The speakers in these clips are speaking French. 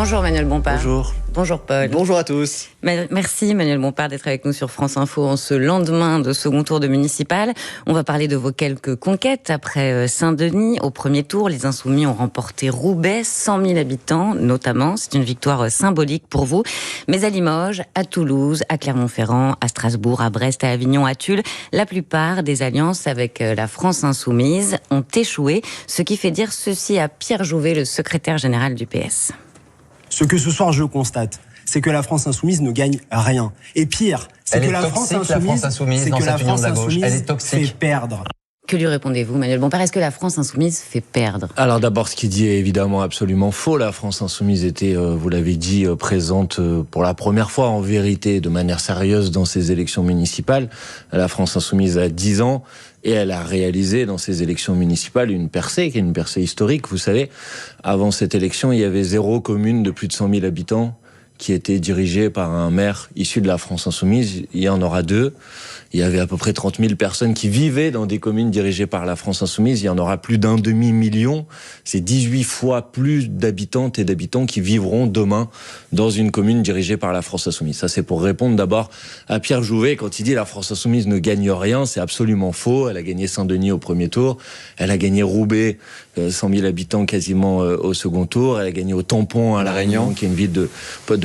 Bonjour Manuel Bompard. Bonjour. Bonjour Paul. Bonjour à tous. Merci Manuel Bompard d'être avec nous sur France Info en ce lendemain de second tour de municipal. On va parler de vos quelques conquêtes. Après Saint-Denis, au premier tour, les Insoumis ont remporté Roubaix, 100 000 habitants notamment. C'est une victoire symbolique pour vous. Mais à Limoges, à Toulouse, à Clermont-Ferrand, à Strasbourg, à Brest, à Avignon, à Tulle, la plupart des alliances avec la France Insoumise ont échoué. Ce qui fait dire ceci à Pierre Jouvet, le secrétaire général du PS. Ce que ce soir je constate, c'est que la France Insoumise ne gagne rien. Et pire, c'est que la France Insoumise elle est toxique. fait perdre. Que lui répondez-vous, Manuel Bompard? Est-ce que la France Insoumise fait perdre? Alors d'abord, ce qu'il dit est évidemment absolument faux. La France Insoumise était, vous l'avez dit, présente pour la première fois en vérité, de manière sérieuse dans ces élections municipales. La France Insoumise a 10 ans. Et elle a réalisé dans ces élections municipales une percée, qui est une percée historique. Vous savez, avant cette élection, il y avait 0 commune de plus de 100 000 habitants qui était dirigée par un maire issu de la France Insoumise. Il y en aura 2. Il y avait à peu près 30 000 personnes qui vivaient dans des communes dirigées par la France Insoumise. Il y en aura plus d'1 demi-million. C'est 18 fois plus d'habitantes et d'habitants qui vivront demain dans une commune dirigée par la France Insoumise. Ça, c'est pour répondre d'abord à Pierre Jouvet. Quand il dit la France Insoumise ne gagne rien, c'est absolument faux. Elle a gagné Saint-Denis au premier tour. Elle a gagné Roubaix, 100 000 habitants quasiment au second tour. Elle a gagné au Tampon à La Réunion, qui est une ville de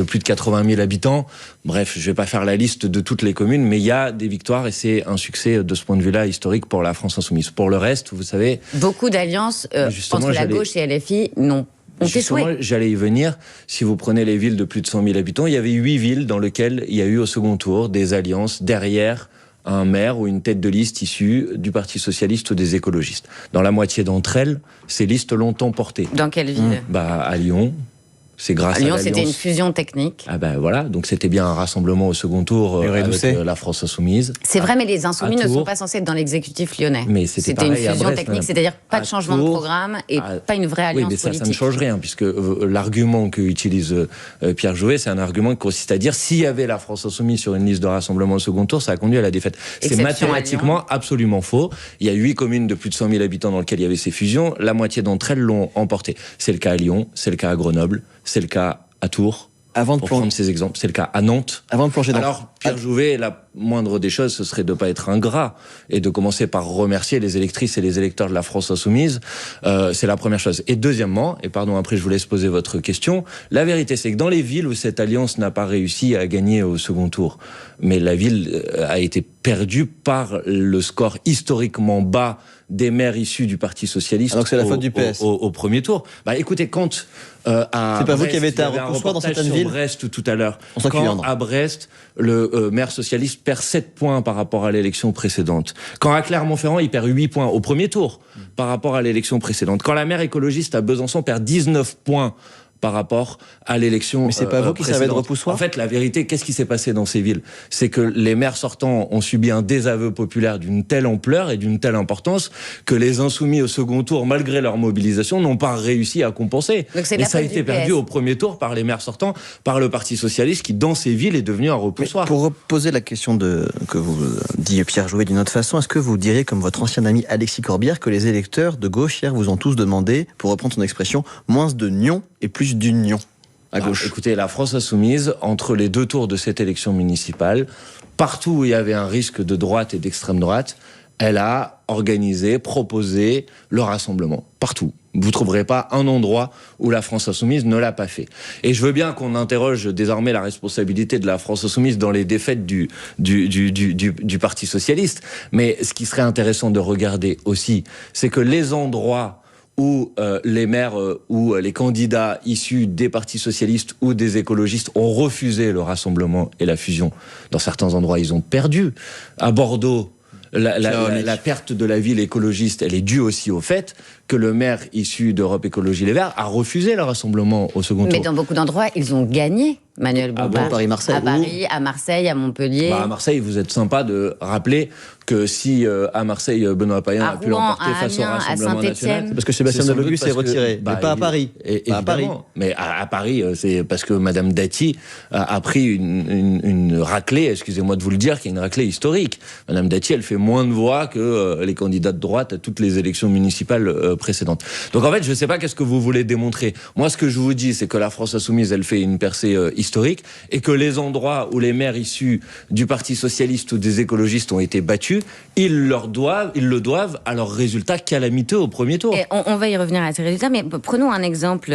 plus de 80 000 habitants. Bref, je vais pas faire la liste de toutes les communes, mais il y a des victoires et c'est un succès de ce point de vue-là historique pour la France Insoumise. Pour le reste, vous savez... Beaucoup d'alliances entre la gauche et LFI ont échoué. J'allais y venir. Si vous prenez les villes de plus de 100 000 habitants, il y avait 8 villes dans lesquelles il y a eu au second tour des alliances derrière un maire ou une tête de liste issue du Parti Socialiste ou des écologistes. Dans la moitié d'entre elles, ces listes l'ont emporté. Dans quelle ville? À Lyon. C'est grâce à l'alliance. C'était une fusion technique. Ah ben voilà, donc c'était bien un rassemblement au second tour avec la France Insoumise. C'est vrai, mais les Insoumis ne sont pas censés être dans l'exécutif lyonnais. Mais c'était une fusion technique, c'est-à-dire pas de changement de programme et pas une vraie alliance politique. Oui, mais ça ne change rien, puisque l'argument qu'utilise Pierre Jouvet, c'est un argument qui consiste à dire s'il y avait la France Insoumise sur une liste de rassemblement au second tour, ça a conduit à la défaite. C'est mathématiquement absolument faux. Il y a 8 communes de plus de 100 000 habitants dans lesquelles il y avait ces fusions. La moitié d'entre elles l'ont emporté. C'est le cas à Lyon, c'est le cas à Grenoble, c'est le cas à Tours, pour prendre ces exemples. C'est le cas à Nantes. Avant de plonger dans... Alors, Pierre Jouvet, la moindre des choses, ce serait de ne pas être ingrat et de commencer par remercier les électrices et les électeurs de la France Insoumise. C'est la première chose. Et deuxièmement, et pardon, après je vous laisse poser votre question, la vérité c'est que dans les villes où cette alliance n'a pas réussi à gagner au second tour, mais la ville a été perdue par le score historiquement bas des maires issus du Parti Socialiste. Alors que c'est la faute du PS. Au premier tour. Écoutez, quand à c'est pas Brest, vous qui avez été à Repoussoir dans certaines villes. Brest tout à l'heure. Quand à Brest, le maire socialiste perd 7 points par rapport à l'élection précédente. Quand à Clermont-Ferrand, il perd 8 points au premier tour par rapport à l'élection précédente. Quand la maire écologiste à Besançon perd 19 points par rapport à l'élection. Mais c'est pas vous qui savez de Repoussoir. En fait, la vérité, qu'est-ce qui s'est passé dans ces villes? C'est que les maires sortants ont subi un désaveu populaire d'une telle ampleur et d'une telle importance que les Insoumis au second tour, malgré leur mobilisation, n'ont pas réussi à compenser. Et ça a été perdu au premier tour par les maires sortants, par le Parti Socialiste qui, dans ces villes, est devenu un repoussoir. Pour reposer la question que vous dit Pierre Jouvet d'une autre façon, est-ce que vous diriez, comme votre ancien ami Alexis Corbière, que les électeurs de gauche hier vous ont tous demandé, pour reprendre son expression, moins de nions et plus d'union à gauche? Écoutez, la France Insoumise, entre les 2 tours de cette élection municipale, partout où il y avait un risque de droite et d'extrême droite, elle a organisé, proposé le rassemblement. Partout. Vous ne trouverez pas un endroit où la France Insoumise ne l'a pas fait. Et je veux bien qu'on interroge désormais la responsabilité de la France Insoumise dans les défaites du Parti Socialiste. Mais ce qui serait intéressant de regarder aussi, c'est que les endroits où les maires ou les candidats issus des partis socialistes ou des écologistes ont refusé le rassemblement et la fusion. Dans certains endroits, ils ont perdu. À Bordeaux, la perte de la ville écologiste, elle est due aussi au fait que le maire issu d'Europe Écologie Les Verts a refusé le rassemblement au second tour. Mais dans beaucoup d'endroits, ils ont gagné. Manuel Bompard. Paris-Marseille. À Paris, à Marseille, à Montpellier. À Marseille, vous êtes sympa de rappeler que si à Marseille, Benoît Payan a pu l'emporter face au Rassemblement National, parce que Sébastien Delogu s'est retiré, mais pas à Paris. Pas à Paris. Mais à Paris, c'est parce que Madame Dati a pris une raclée, excusez-moi de vous le dire, qui est une raclée historique. Madame Dati, elle fait moins de voix que les candidats de droite à toutes les élections municipales précédentes. Donc en fait, je ne sais pas qu'est-ce que vous voulez démontrer. Moi, ce que je vous dis, c'est que la France Insoumise, elle fait une percée historique et que les endroits où les maires issus du Parti Socialiste ou des écologistes ont été battus, ils le doivent à leurs résultats calamiteux au premier tour. Et on va y revenir à ces résultats, mais prenons un exemple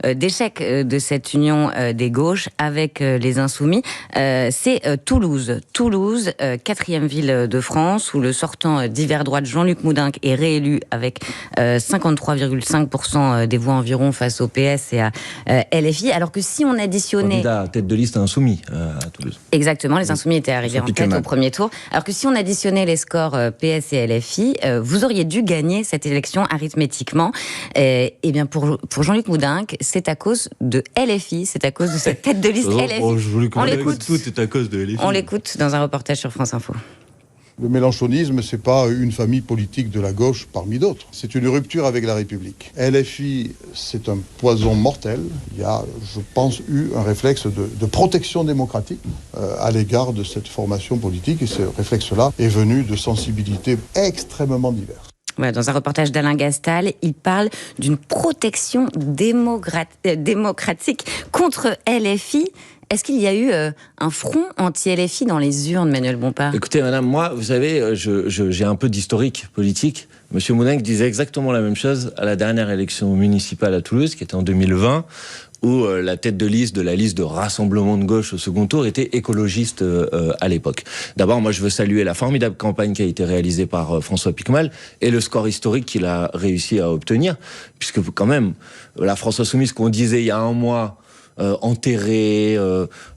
d'échec de cette union des gauches avec les Insoumis. C'est Toulouse. Toulouse, 4e ville de France, où le sortant d'hiver droite Jean-Luc Moudenc est réélu avec 53,5% des voix environ face au PS et à LFI, alors que si on additionnait... Candidat tête de liste Insoumis à Toulouse. Exactement, les Insoumis étaient arrivés en tête au premier tour, alors que si on additionnait les scores PS et LFI, vous auriez dû gagner cette élection arithmétiquement. Et bien pour Jean-Luc Moudenc, c'est à cause de LFI, c'est à cause de cette tête de liste LFI. On l'écoute. Tout est à cause de LFI. On l'écoute dans un reportage sur France Info. Le mélenchonisme, c'est pas une famille politique de la gauche parmi d'autres. C'est une rupture avec la République. LFI, c'est un poison mortel. Il y a, je pense, eu un réflexe de protection démocratique à l'égard de cette formation politique. Et ce réflexe-là est venu de sensibilités extrêmement diverses. Ouais, dans un reportage d'Alain Gastal, il parle d'une protection démocratique contre LFI. Est-ce qu'il y a eu un front anti-LFI dans les urnes, Manuel Bompard ? Écoutez, madame, moi, vous savez, j'ai un peu d'historique politique. Monsieur Moudenc disait exactement la même chose à la dernière élection municipale à Toulouse, qui était en 2020, où la tête de liste de la liste de Rassemblement de gauche au second tour était écologiste à l'époque. D'abord, moi, je veux saluer la formidable campagne qui a été réalisée par François Piquemal et le score historique qu'il a réussi à obtenir, puisque quand même, la France Insoumise qu'on disait il y a un mois, enterré,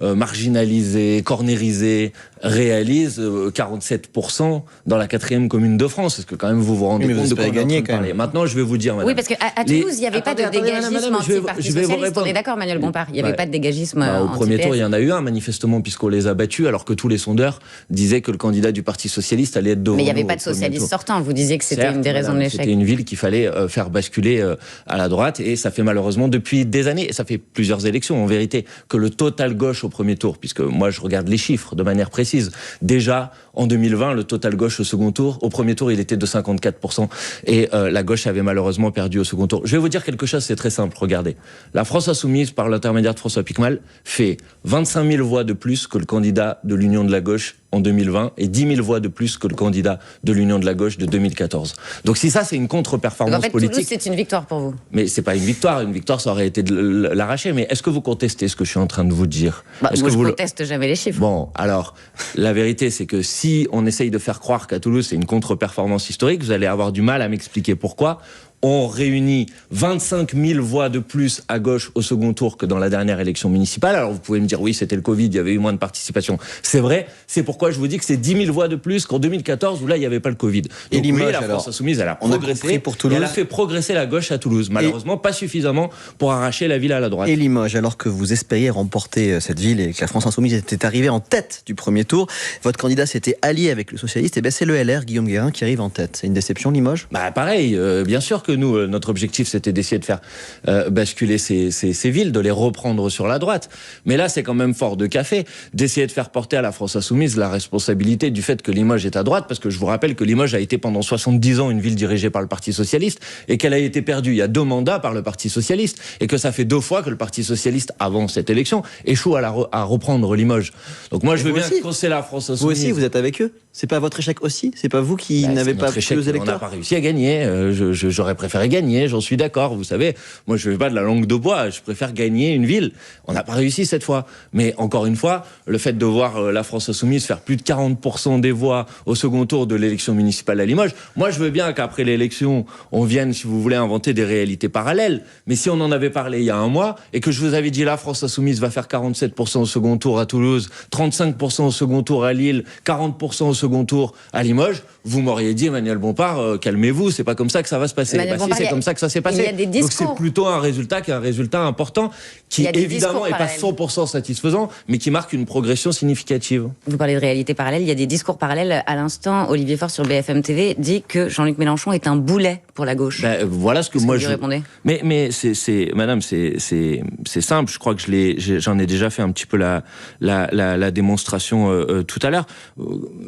marginalisé, cornérisé, réalise 47% dans la 4e commune de France. Est-ce que quand même vous vous rendez compte de quoi gagner quand même. Maintenant, je vais vous dire, madame. Oui, parce qu'à Toulouse, il n'y avait pas de dégagisme anti-Parti socialiste. On est d'accord, Manuel Bompard. Il n'y avait pas de dégagisme au premier tour, il y anti-PS. en a eu un, manifestement, puisqu'on les a battus, alors que tous les sondeurs disaient que le candidat du Parti socialiste allait être devant. Mais il n'y avait nous pas de au premier socialistes tour. sortants. Vous disiez que c'était Certes, une des raisons de l'échec. C'était une ville qu'il fallait faire basculer à la droite, et ça fait malheureusement depuis des années, et ça fait plusieurs élections en vérité, que le total gauche au premier tour, puisque moi je regarde les chiffres de manière précise, déjà en 2020, le total gauche au second tour, au premier tour il était de 54%, et la gauche avait malheureusement perdu au second tour. Je vais vous dire quelque chose, c'est très simple, regardez. La France Insoumise, par l'intermédiaire de François Piquemal, fait 25 000 voix de plus que le candidat de l'Union de la gauche en 2020 et 10 000 voix de plus que le candidat de l'Union de la gauche de 2014. Donc si ça c'est une contre-performance En fait, politique... Toulouse, c'est une victoire pour vous. Mais c'est pas une victoire ça aurait été de l'arracher. Mais est-ce que vous contestez ce que je suis en train de vous dire? Moi, que je conteste jamais les chiffres. Bon, alors, la vérité c'est que si on essaye de faire croire qu'à Toulouse c'est une contre-performance historique, vous allez avoir du mal à m'expliquer pourquoi. On réunit 25 000 voix de plus à gauche au second tour que dans la dernière élection municipale. Alors vous pouvez me dire, oui, c'était le Covid, il y avait eu moins de participation. C'est vrai, c'est pourquoi je vous dis que c'est 10 000 voix de plus qu'en 2014, où là, il n'y avait pas le Covid. Donc, et Limoges, oui, la France Insoumise, elle a progressé, pour Toulouse. elle a fait progresser la gauche à Toulouse. Malheureusement, pas suffisamment pour arracher la ville à la droite. Et Limoges, alors que vous espériez remporter cette ville et que la France Insoumise était arrivée en tête du premier tour, votre candidat s'était allié avec le socialiste, et bien c'est le LR, Guillaume Guérin, qui arrive en tête. C'est une déception, Limoges ? Bah pareil, bien sûr que nous, notre objectif c'était d'essayer de faire basculer ces villes, de les reprendre sur la droite. Mais là c'est quand même fort de café d'essayer de faire porter à la France Insoumise la responsabilité du fait que Limoges est à droite, parce que je vous rappelle que Limoges a été pendant 70 ans une ville dirigée par le Parti Socialiste et qu'elle a été perdue il y a 2 mandats par le Parti Socialiste et que ça fait 2 fois que le Parti Socialiste, avant cette élection, échoue à reprendre Limoges. Donc moi je veux bien que c'est la France Insoumise... Vous aussi, vous êtes avec eux ? C'est pas votre échec aussi ? C'est pas vous qui n'avez pas pris aux électeurs ? On n'a pas réussi à gagner. J'aurais préféré gagner, j'en suis d'accord. Vous savez, moi je ne fais pas de la langue de bois. Je préfère gagner une ville. On n'a pas réussi cette fois. Mais encore une fois, le fait de voir la France Insoumise faire plus de 40% des voix au second tour de l'élection municipale à Limoges, moi je veux bien qu'après l'élection, on vienne, si vous voulez, inventer des réalités parallèles. Mais si on en avait parlé il y a un mois et que je vous avais dit la France Insoumise va faire 47% au second tour à Toulouse, 35% au second tour à Lille, 40% au second tour à Limoges, vous m'auriez dit, Emmanuel Bompard, calmez-vous, c'est pas comme ça que ça va se passer. C'est comme ça que ça s'est passé. Il y a des discours. Donc c'est plutôt un résultat qui est un résultat important, qui évidemment n'est pas 100% satisfaisant, mais qui marque une progression significative. Vous parlez de réalité parallèle, il y a des discours parallèles. À l'instant, Olivier Faure sur BFM TV dit que Jean-Luc Mélenchon est un boulet pour la gauche. Voilà ce que moi je répondais. Mais madame, c'est simple. Je crois que j'en ai déjà fait un petit peu la démonstration tout à l'heure.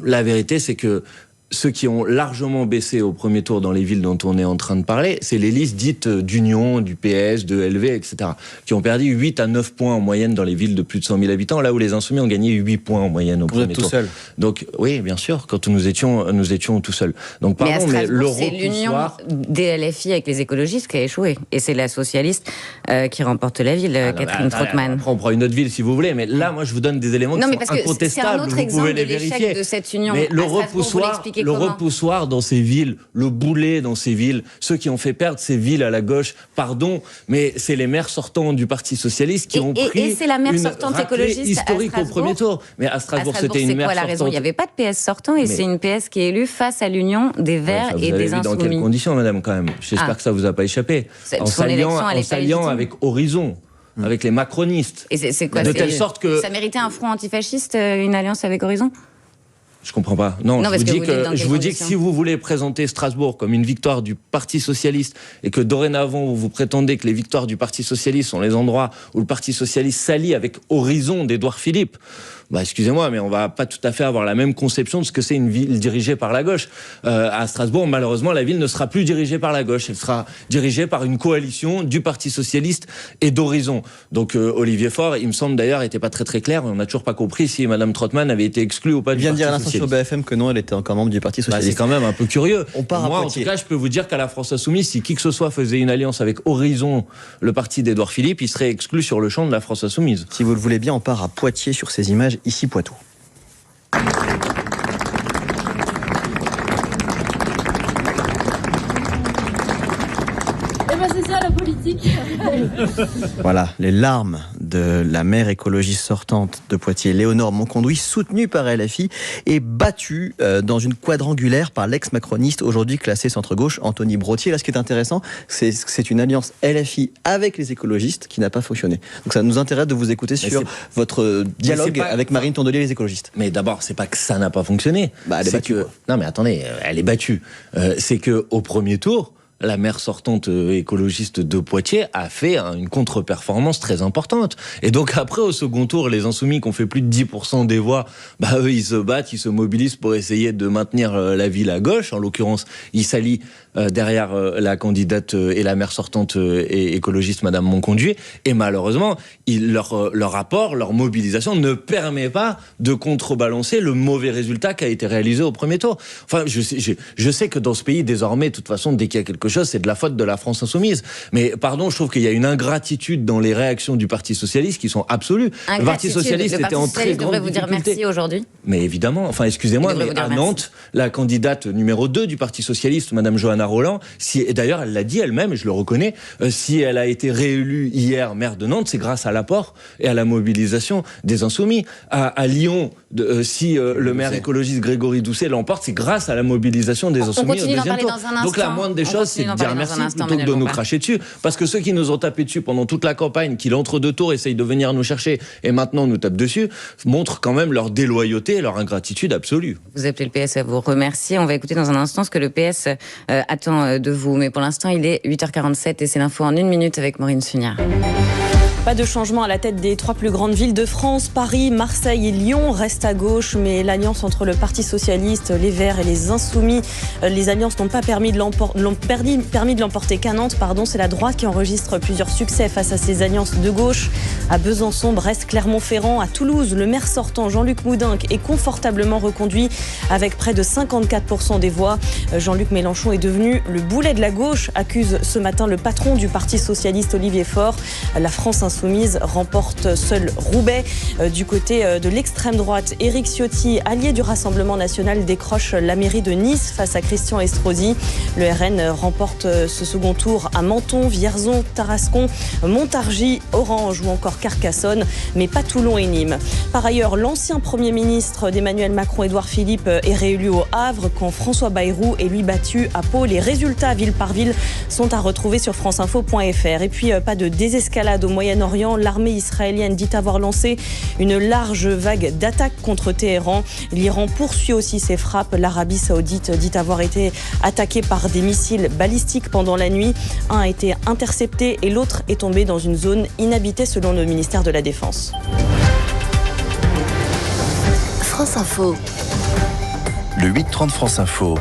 La vérité, c'est que ceux qui ont largement baissé au premier tour dans les villes dont on est en train de parler, c'est les listes dites d'Union, du PS, de LV, etc., qui ont perdu 8 à 9 points en moyenne dans les villes de plus de 100 000 habitants, là où les Insoumis ont gagné 8 points en moyenne au premier tour. Vous êtes tout seul. Donc, oui, bien sûr, quand nous étions tout seuls. Donc, pardon, mais le c'est l'union des LFI avec les écologistes qui a échoué. Et c'est la socialiste qui remporte la ville, Catherine Trautmann. Après, on prend une autre ville si vous voulez, mais là, moi, je vous donne des éléments qui sont incontestables. C'est un autre exemple de l'échec de cette union. Mais le repoussoir dans ces villes, le boulet dans ces villes, ceux qui ont fait perdre ces villes à la gauche, pardon, mais c'est les maires sortants du Parti Socialiste qui ont pris et c'est la maire sortante écologiste historique au premier tour. Mais à Strasbourg, c'était une maire sortante. Il n'y avait pas de PS sortant et c'est une PS qui est élue face à l'union des Verts et des Insoumis. Dans quelles conditions, madame, quand même? J'espère que ça vous a pas échappé. En s'alliant avec Horizon. Avec les macronistes. Et c'est quoi? De telle sorte que... Ça méritait un front antifasciste, une alliance avec Horizon? Je comprends pas. Non, je vous dis que si vous voulez présenter Strasbourg comme une victoire du Parti Socialiste et que dorénavant vous prétendez que les victoires du Parti Socialiste sont les endroits où le Parti Socialiste s'allie avec Horizon d'Édouard Philippe, excusez-moi, mais on va pas tout à fait avoir la même conception de ce que c'est une ville dirigée par la gauche. À Strasbourg, malheureusement, la ville ne sera plus dirigée par la gauche. Elle sera dirigée par une coalition du Parti Socialiste et d'Horizon. Donc Olivier Faure, il me semble d'ailleurs, n'était pas très très clair. On n'a toujours pas compris si Madame Trautmann avait été exclue ou pas du Parti Socialiste. Il vient de dire à l'instant sur BFM que non, elle était encore membre du Parti Socialiste. C'est quand même un peu curieux. Moi, en tout cas, je peux vous dire qu'à la France Insoumise, si qui que ce soit faisait une alliance avec Horizon, le parti d'Édouard Philippe, il serait exclu sur le champ de la France Insoumise. Si vous le voulez bien, on part à Poitiers sur ces images, ici Poitou. C'est ça la politique. Voilà, les larmes de la maire écologiste sortante de Poitiers, Léonore Monconduit, soutenue par LFI et battue dans une quadrangulaire par l'ex-macroniste, aujourd'hui classé centre-gauche, Anthony Brottier. Là, ce qui est intéressant, c'est que c'est une alliance LFI avec les écologistes qui n'a pas fonctionné. Donc ça nous intéresse de vous écouter sur votre dialogue avec Marine Tondelier et les écologistes. Mais d'abord, c'est pas que ça n'a pas fonctionné. Elle est battue. Non mais attendez, elle est battue. C'est qu'au premier tour, la maire sortante écologiste de Poitiers a fait une contre-performance très importante. Et donc après, au second tour, les Insoumis qui ont fait plus de 10% des voix, eux, ils se battent, ils se mobilisent pour essayer de maintenir la ville à gauche. En l'occurrence, ils s'allient derrière la candidate et la maire sortante et écologiste, Madame Monconduit. Et malheureusement, leur rapport, leur mobilisation ne permet pas de contrebalancer le mauvais résultat qui a été réalisé au premier tour. Enfin, je sais que dans ce pays, désormais, de toute façon, dès qu'il y a quelque chose, c'est de la faute de la France Insoumise. Mais pardon, je trouve qu'il y a une ingratitude dans les réactions du Parti Socialiste qui sont absolues. Le Parti Socialiste était en très grande difficulté. Vous dire merci aujourd'hui. Mais évidemment, enfin excusez-moi, mais à Nantes, la candidate numéro 2 du Parti Socialiste, Madame Johanna Roland, et d'ailleurs elle l'a dit elle-même, et je le reconnais, si elle a été réélue hier maire de Nantes, c'est grâce à l'apport et à la mobilisation des Insoumis. À Lyon, si le maire écologiste Grégory Doucet l'emporte, c'est grâce à la mobilisation des Insoumis au deuxième tour. Donc la moindre des choses, c'est de dire merci plutôt que de nous cracher dessus. Parce que ceux qui nous ont tapé dessus pendant toute la campagne, qui l'entre-deux tours essayent de venir nous chercher et maintenant nous tapent dessus, montrent quand même leur déloyauté et leur ingratitude absolue. Vous appelez le PS à vous remercier. On va écouter dans un instant ce que le PS attend de vous. Mais pour l'instant, il est 8h47 et c'est l'info en 1 minute avec Maureen Sugnard. Pas de changement à la tête des 3 plus grandes villes de France. Paris, Marseille et Lyon restent à gauche, mais l'alliance entre le Parti Socialiste, les Verts et les Insoumis, les alliances n'ont pas permis de l'emporter qu'à Nantes. C'est la droite qui enregistre plusieurs succès face à ces alliances de gauche. À Besançon, Brest, Clermont-Ferrand, à Toulouse, le maire sortant Jean-Luc Moudenc est confortablement reconduit avec près de 54% des voix. Jean-Luc Mélenchon est devenu le boulet de la gauche, accuse ce matin le patron du Parti Socialiste Olivier Faure. La France Insoumise Insoumise remporte seul Roubaix. Du côté de l'extrême droite, Éric Ciotti, allié du Rassemblement national, décroche la mairie de Nice face à Christian Estrosi. Le RN remporte ce second tour à Menton, Vierzon, Tarascon, Montargis, Orange ou encore Carcassonne, mais pas Toulon et Nîmes. Par ailleurs, l'ancien Premier ministre d'Emmanuel Macron, Édouard Philippe, est réélu au Havre quand François Bayrou est lui battu à Pau. Les résultats ville par ville sont à retrouver sur franceinfo.fr. Et puis, pas de désescalade au Moyen-Orient. L'armée israélienne dit avoir lancé une large vague d'attaques contre Téhéran. L'Iran poursuit aussi ses frappes. L'Arabie saoudite dit avoir été attaquée par des missiles balistiques pendant la nuit. Un a été intercepté et l'autre est tombé dans une zone inhabitée selon le ministère de la Défense. France Info. Le 8-30 France Info.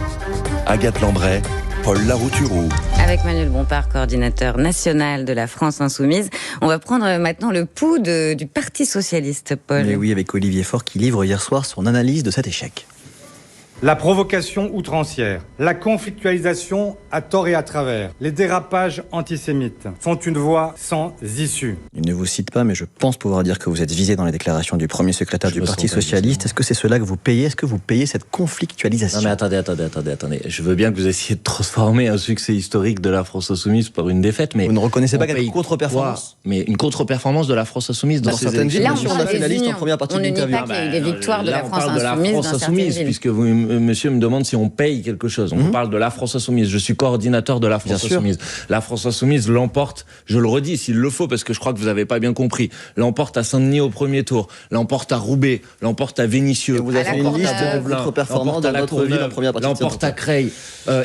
Agathe Landray, Paul Larouturou. Avec Manuel Bompard, coordinateur national de la France Insoumise. On va prendre maintenant le pouls du Parti Socialiste, Paul. Mais oui, avec Olivier Faure qui livre hier soir son analyse de cet échec. La provocation outrancière, la conflictualisation à tort et à travers, les dérapages antisémites sont une voie sans issue. Il ne vous cite pas, mais je pense pouvoir dire que vous êtes visé dans les déclarations du premier secrétaire du Parti Socialiste. Est-ce que c'est cela que vous payez ? Est-ce que vous payez cette conflictualisation ? Non mais attendez. Je veux bien que vous essayiez de transformer un succès historique de la France Insoumise par une défaite, mais... Vous ne reconnaissez pas quelque contre-performance ? Mais une contre-performance de la France Insoumise dans certaines villes, là, bien sûr, on a fait la liste en première partie de l'interview. On ne nie pas qu'il y a eu des victoires de la France Insoumise dans certaines villes. Puisque monsieur me demande si on paye quelque chose. On parle de la France Insoumise. Je suis coordinateur de la France Insoumise. La France Insoumise l'emporte, je le redis s'il le faut, parce que je crois que vous n'avez pas bien compris, l'emporte à Saint-Denis au premier tour, l'emporte à Roubaix, l'emporte à Vénissieux, vous avez fait une liste de contre-performances dans d'autres villes en première partie. L'emporte à Creil.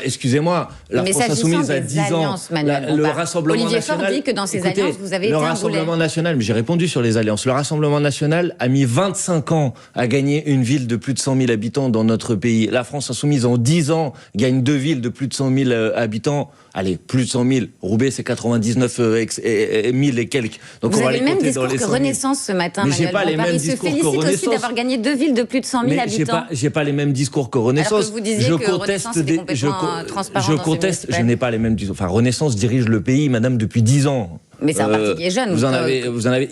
Excusez-moi, la France Insoumise a 10 ans. Le Rassemblement Olivier national... Faure dit que dans ces alliances, vous avez été un boulet. Le Rassemblement national, mais j'ai répondu sur les alliances. Le Rassemblement national a mis 25 ans à gagner une ville de plus de 100 000 habitants dans notre pays. La France Insoumise, en 10 ans, gagne 2 villes de plus de 100 000 habitants. Allez, plus de 100 000. Roubaix, c'est 99 000 et quelques. Donc vous on va avez les le même compter discours dans les que 100 000. Renaissance ce matin, mais Manuel j'ai pas les mêmes discours que Renaissance. Il se félicite aussi d'avoir gagné 2 villes de plus de 100 000 habitants. J'ai pas les mêmes discours que Renaissance. Alors que vous disiez que Renaissance était complètement transparent je conteste, je n'ai pas les mêmes discours. Enfin, Renaissance dirige le pays, madame, depuis 10 ans. Mais c'est un parti qui est jeune.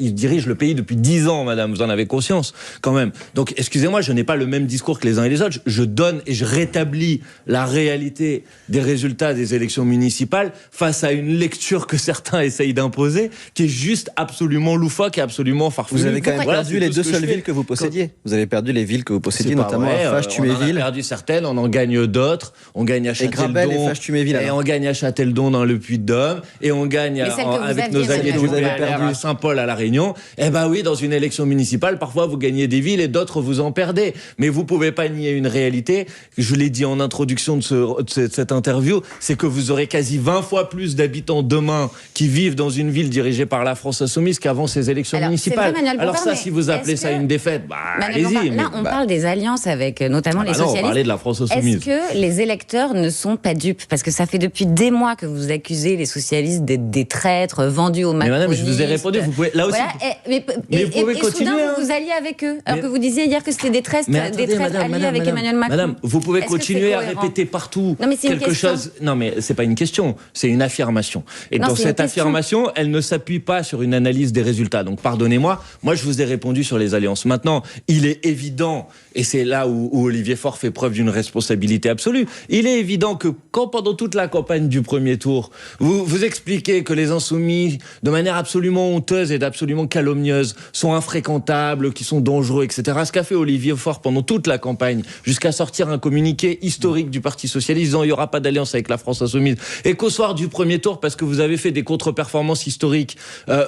Il dirige le pays depuis 10 ans, madame, vous en avez conscience, quand même. Donc, excusez-moi, je n'ai pas le même discours que les uns et les autres. Je donne et je rétablis la réalité des résultats des élections municipales face à une lecture que certains essayent d'imposer, qui est juste absolument loufoque et absolument farfelue. Vous avez quand même perdu les 2 seules villes que vous possédiez. Vous avez perdu les villes que vous possédiez, notamment Fâche-Tuméville. On en a perdu certaines, on en gagne d'autres. On gagne à Châteldon. Et on gagne à Châteldon dans le Puy-de-Dôme. Et on gagne avec nos alliés du PLR à Saint-Paul à La Réunion. Eh ben oui, dans une élection municipale, parfois vous gagnez des villes et d'autres vous en perdez. Mais vous pouvez pas nier une réalité. Je l'ai dit en introduction de cette interview, c'est que vous aurez quasi 20 fois plus d'habitants demain qui vivent dans une ville dirigée par la France Insoumise qu'avant ces élections municipales. Alors ça, si vous appelez ça une défaite, allez-y. Là, on parle des alliances avec notamment les socialistes. On parlait de la France Insoumise. Est-ce que les électeurs ne sont pas dupes ? Parce que ça fait depuis des mois que vous accusez les socialistes d'être des traîtres vendus au macronisme. Mais madame, je vous ai répondu, vous pouvez, là aussi... Voilà, mais vous pouvez continuer. Soudain, vous alliez avec eux, alors que vous disiez hier que c'était des traîtres alliés avec Emmanuel Macron. Madame, vous pouvez continuer à répéter partout quelque chose... Non, mais c'est pas une question, c'est une affirmation. Et dans cette affirmation, elle ne s'appuie pas sur une analyse des résultats. Donc pardonnez-moi, moi je vous ai répondu sur les alliances. Maintenant, il est évident, et c'est là où Olivier Faure fait preuve d'une responsabilité absolue, il est évident que quand pendant toute la campagne du premier tour, vous expliquez que les Insoumis, de manière absolument honteuse et absolument calomnieuse, sont infréquentables, qui sont dangereux, etc. Ce qu'a fait Olivier Faure pendant toute la campagne, jusqu'à sortir un communiqué historique du Parti Socialiste disant il n'y aura pas d'alliance avec la France Insoumise, et qu'au soir du premier tour, parce que vous avez fait des contre-performances historiques,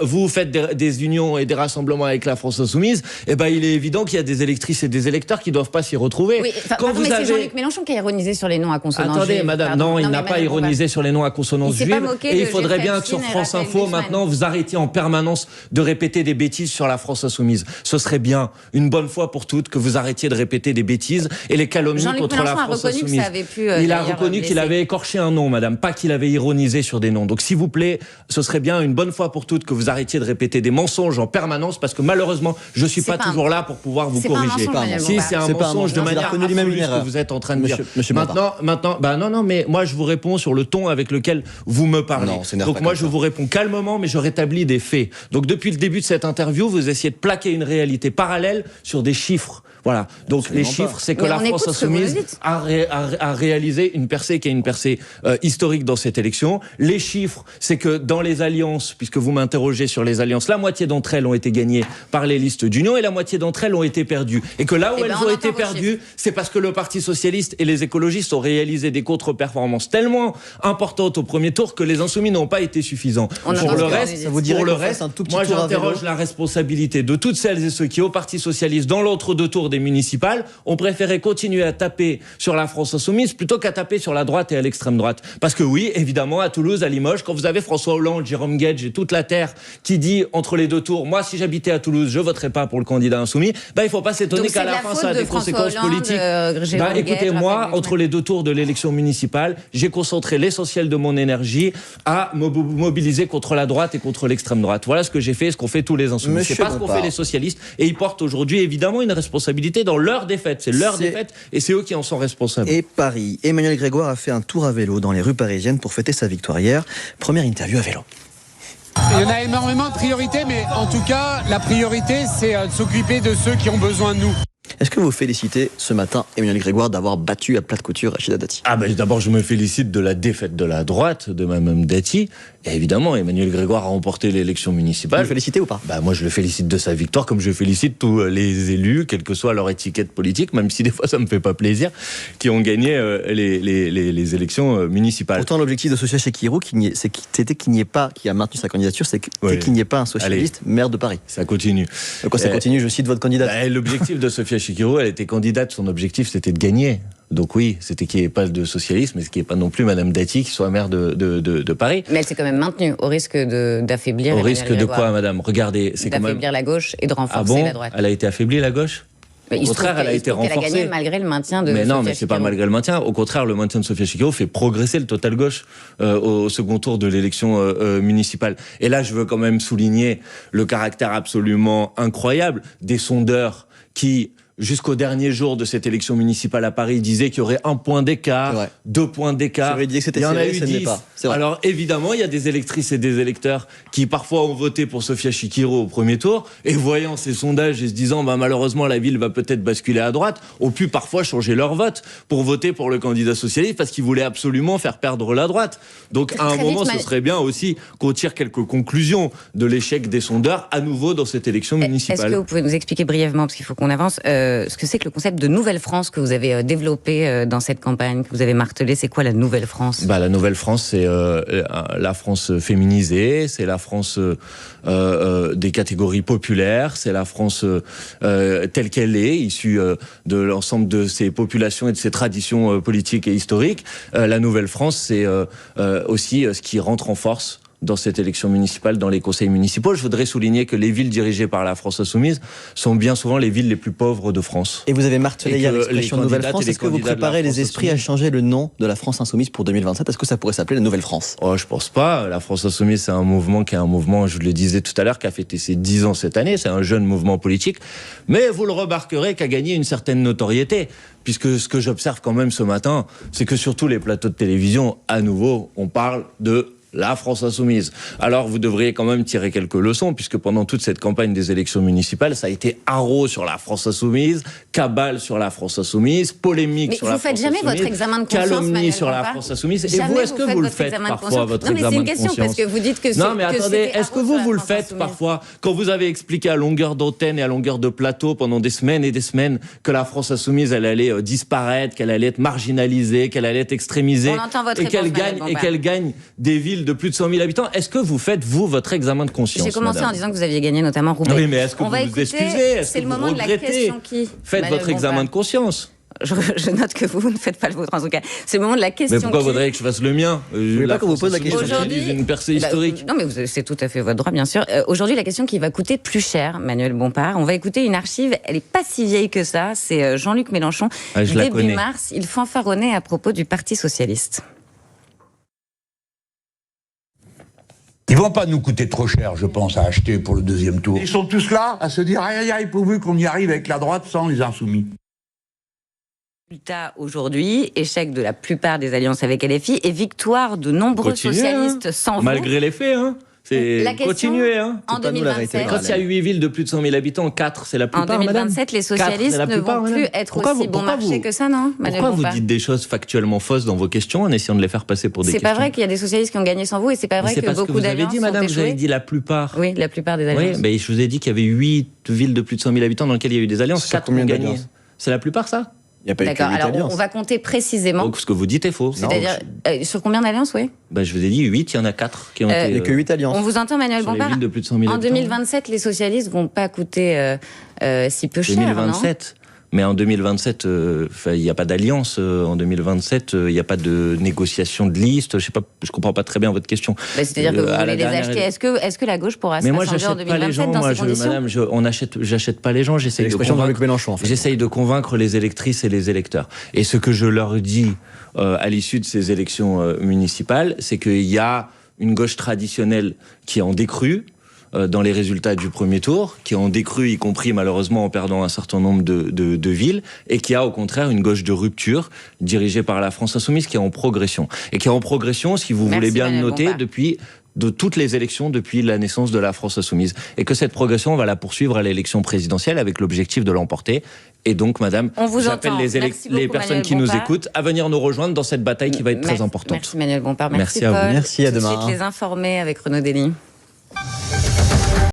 vous faites des unions et des rassemblements avec la France Insoumise, et ben il est évident qu'il y a des électrices et des électeurs qui ne doivent pas s'y retrouver. Oui, c'est Jean-Luc Mélenchon qui a ironisé sur les noms à consonance juive. Attendez, madame, non, il n'a pas ironisé sur les noms à consonance juive. Et il faudrait bien que sur France Info, maintenant, vous arrêtiez en permanence de répéter des bêtises sur la France Insoumise. Ce serait bien, une bonne fois pour toutes, que vous arrêtiez de répéter des bêtises et les calomnies contre la France Insoumise. Il a reconnu qu'il avait écorché un nom, madame, pas qu'il avait ironisé sur des noms. Donc, s'il vous plaît, ce serait bien, une bonne fois pour toutes, que vous arrêtiez de répéter des mensonges en permanence, parce que malheureusement, je suis pas toujours là pour pouvoir vous corriger. Si, c'est un mensonge de manière absolue ce que vous êtes en train de dire. Maintenant, non, mais moi, je vous réponds sur le ton avec lequel vous me parlez. Donc, moi, je vous réponds calmement fermement, mais je rétablis des faits. Donc depuis le début de cette interview, vous essayez de plaquer une réalité parallèle sur des chiffres. Voilà. Donc absolument les chiffres, c'est que la France Insoumise a réalisé une percée qui est une percée historique dans cette élection. Les chiffres, c'est que dans les alliances, puisque vous m'interrogez sur les alliances, la moitié d'entre elles ont été gagnées par les listes d'union et la moitié d'entre elles ont été perdues. Et que là où elles ont été perdues, c'est parce que le Parti socialiste et les écologistes ont réalisé des contre-performances tellement importantes au premier tour que les insoumis n'ont pas été suffisants. Pour le reste, moi j'interroge la responsabilité de toutes celles et ceux qui, au Parti socialiste, dans l'entre-deux tours des municipales, ont préféré continuer à taper sur la France insoumise plutôt qu'à taper sur la droite et à l'extrême droite. Parce que oui, évidemment, à Toulouse, à Limoges, quand vous avez François Hollande, Jérôme Guedj et toute la terre qui dit entre les deux tours, moi si j'habitais à Toulouse, je voterais pas pour le candidat insoumis, il faut pas s'étonner qu'à la fin ça a des conséquences politiques. Écoutez, moi, entre les deux tours de l'élection municipale, j'ai concentré l'essentiel de mon énergie à me mobiliser contre la droite et contre l'extrême droite. Voilà ce que j'ai fait, ce qu'ont fait tous les insoumis. C'est pas ce qu'ont fait les socialistes, et ils portent aujourd'hui évidemment une responsabilité dans leur défaite. C'est leur défaite et c'est eux qui en sont responsables. Et Paris. Emmanuel Grégoire a fait un tour à vélo dans les rues parisiennes pour fêter sa victoire hier. Première interview à vélo. Il y en a énormément de priorités, mais en tout cas, la priorité, c'est de s'occuper de ceux qui ont besoin de nous. Est-ce que vous félicitez ce matin Emmanuel Grégoire d'avoir battu à plat de couture Rachida Dati? D'abord, je me félicite de la défaite de la droite, de Mme Dati. Et évidemment, Emmanuel Grégoire a remporté l'élection municipale. Vous le félicitez ou pas? Moi, je le félicite de sa victoire, comme je félicite tous les élus, quelle que soit leur étiquette politique, même si des fois ça me fait pas plaisir, qui ont gagné les élections municipales. Pourtant, l'objectif de Sophia Chikirou, c'était qu'il n'y ait pas, qui a maintenu sa candidature, c'est qu'il n'y ait pas un socialiste maire de Paris. Ça continue. Pourquoi ça continue? Je cite votre candidate. L'objectif de Sophia Chikirou, elle était candidate, son objectif c'était de gagner. Donc oui, c'était qu'il n'y ait pas de socialisme, mais qu'il n'y ait pas non plus Madame Dati qui soit maire de Paris. Mais elle s'est quand même maintenue, au risque d'affaiblir. Au risque de quoi, Madame? Regardez, c'est quand même... D'affaiblir la gauche et de renforcer la droite. Elle a été affaiblie, la gauche? Au contraire, elle a été renforcée. Elle a gagné malgré le maintien de Sophia Chikirou. Mais non, c'est pas malgré le maintien. Au contraire, le maintien de Sophia Chikirou fait progresser le total gauche au second tour de l'élection municipale. Et là, je veux quand même souligner le caractère absolument incroyable des sondeurs qui, jusqu'au dernier jour de cette élection municipale à Paris, disait qu'il y aurait 1 point d'écart, 2 points d'écart. Il y en a eu 10. Alors évidemment, il y a des électrices et des électeurs qui parfois ont voté pour Sophia Chikirou au premier tour, et voyant ces sondages et se disant malheureusement la ville va peut-être basculer à droite, ont pu parfois changer leur vote pour voter pour le candidat socialiste parce qu'ils voulaient absolument faire perdre la droite. Donc à un moment, ce serait bien aussi qu'on tire quelques conclusions de l'échec des sondeurs à nouveau dans cette élection municipale. Est-ce que vous pouvez nous expliquer brièvement, parce qu'il faut qu'on avance, ce que c'est que le concept de Nouvelle France que vous avez développé dans cette campagne, que vous avez martelé? C'est quoi la Nouvelle France? La Nouvelle France, c'est la France féminisée, c'est la France des catégories populaires, c'est la France telle qu'elle est, issue de l'ensemble de ses populations et de ses traditions politiques et historiques. La Nouvelle France, c'est aussi ce qui rentre en force dans cette élection municipale, dans les conseils municipaux. Je voudrais souligner que les villes dirigées par la France Insoumise sont bien souvent les villes les plus pauvres de France. Et vous avez martelé hier l'expression Nouvelle France. Est-ce que vous préparez les esprits à changer le nom de la France Insoumise pour 2027? Est-ce que ça pourrait s'appeler la Nouvelle France? Je pense pas. La France Insoumise, c'est un mouvement qui est un mouvement, je le disais tout à l'heure, qui a fêté ses 10 ans cette année. C'est un jeune mouvement politique. Mais vous le remarquerez, qui a gagné une certaine notoriété. Puisque ce que j'observe quand même ce matin, c'est que sur tous les plateaux de télévision, à nouveau, on parle de la France Insoumise. Alors vous devriez quand même tirer quelques leçons, puisque pendant toute cette campagne des élections municipales, ça a été haro sur la France Insoumise, cabale sur la France Insoumise, polémique sur la France Insoumise. Mais vous faites jamais votre examen de conscience, calomnie sur la France Insoumise. Et vous, est-ce que vous le faites parfois, votre examen de conscience? Non, mais c'est une question, parce que vous dites que non, mais attendez, est-ce que vous le faites parfois, quand vous avez expliqué à longueur d'antenne et à longueur de plateau pendant des semaines et des semaines que la France Insoumise, elle allait disparaître, qu'elle allait être marginalisée, qu'elle allait être extrémisée, et qu'elle gagne des villes de plus de 100 000 habitants. Est-ce que vous faites, vous, votre examen de conscience? J'ai commencé en disant que vous aviez gagné notamment Roubaix. Oui, mais est-ce que vous vous excusez? Est-ce que vous regrettez? Faites votre examen de conscience. Je note que vous ne faites pas le vôtre en tout cas. C'est le moment de la question. Mais pourquoi voudriez que je fasse le mien? Je ne veux pas qu'on vous pose la question. Aujourd'hui, une percée historique. Non, mais c'est tout à fait votre droit, bien sûr. Aujourd'hui, la question qui va coûter plus cher, Manuel Bompard. On va écouter une archive. Elle n'est pas si vieille que ça. C'est Jean-Luc Mélenchon. Début mars, il fanfaronnait à propos du Parti socialiste. Ils vont pas nous coûter trop cher, je pense, à acheter pour le deuxième tour. Ils sont tous là à se dire aïe aïe aïe, pourvu qu'on y arrive avec la droite sans les insoumis. Résultat aujourd'hui, échec de la plupart des alliances avec LFI et victoire de nombreux socialistes sans vous. Malgré les faits, C'est La question, continuer, hein. en 2027, Quand il y a 8 villes de plus de 100 000 habitants, 4, c'est la plupart, en 2027, madame. les socialistes ne vont plus être aussi bon marché que ça, non, Manuel Pourquoi vous Bompard dites des choses factuellement fausses dans vos questions en essayant de les faire passer pour des questions? C'est pas vrai qu'il y a des socialistes qui ont gagné sans vous, et c'est pas vrai que beaucoup d'alliances ont madame, échoué. vous avez dit la plupart. Oui, la plupart des alliances. Oui, mais je vous ai dit qu'il y avait 8 villes de plus de 100 000 habitants dans lesquelles il y a eu des alliances. 4 ont gagné. C'est la plupart, ça? Il n'y a pas eu que 8 D'accord, alors alliances. on va compter précisément. Donc ce que vous dites est faux. C'est-à-dire, sur combien d'alliances, oui? Je vous ai dit 8, il y en a 4 qui ont été... Il n'y a que 8 alliances. On vous entend, Manuel sur les Bompard. villes de plus de 100 000 En habitants. 2027, les socialistes vont pas coûter si peu cher, 2027. Mais en 2027, il n'y a pas d'alliance. En 2027, il n'y a pas de négociation de liste. Je comprends pas très bien votre question. C'est-à-dire que vous voulez les acheter. Est-ce que la gauche pourra se rassembler en 2027 dans ces conditions? Madame, j'achète pas les gens. J'essaye de convaincre les électrices et les électeurs. Et ce que je leur dis à l'issue de ces élections municipales, c'est qu'il y a une gauche traditionnelle qui est en décrue dans les résultats du premier tour, qui ont décru, y compris malheureusement en perdant un certain nombre de villes, et qui a au contraire une gauche de rupture dirigée par la France Insoumise qui est en progression. Et qui est en progression, si vous voulez bien le noter, de toutes les élections depuis la naissance de la France Insoumise. Et que cette progression, on va la poursuivre à l'élection présidentielle avec l'objectif de l'emporter. Et donc, madame, j'appelle les personnes qui nous écoutent à venir nous rejoindre dans cette bataille qui va être très importante. Merci Manuel Bompard. Merci à vous. Merci, à demain. Tout de suite, les informer avec Renaud Dely.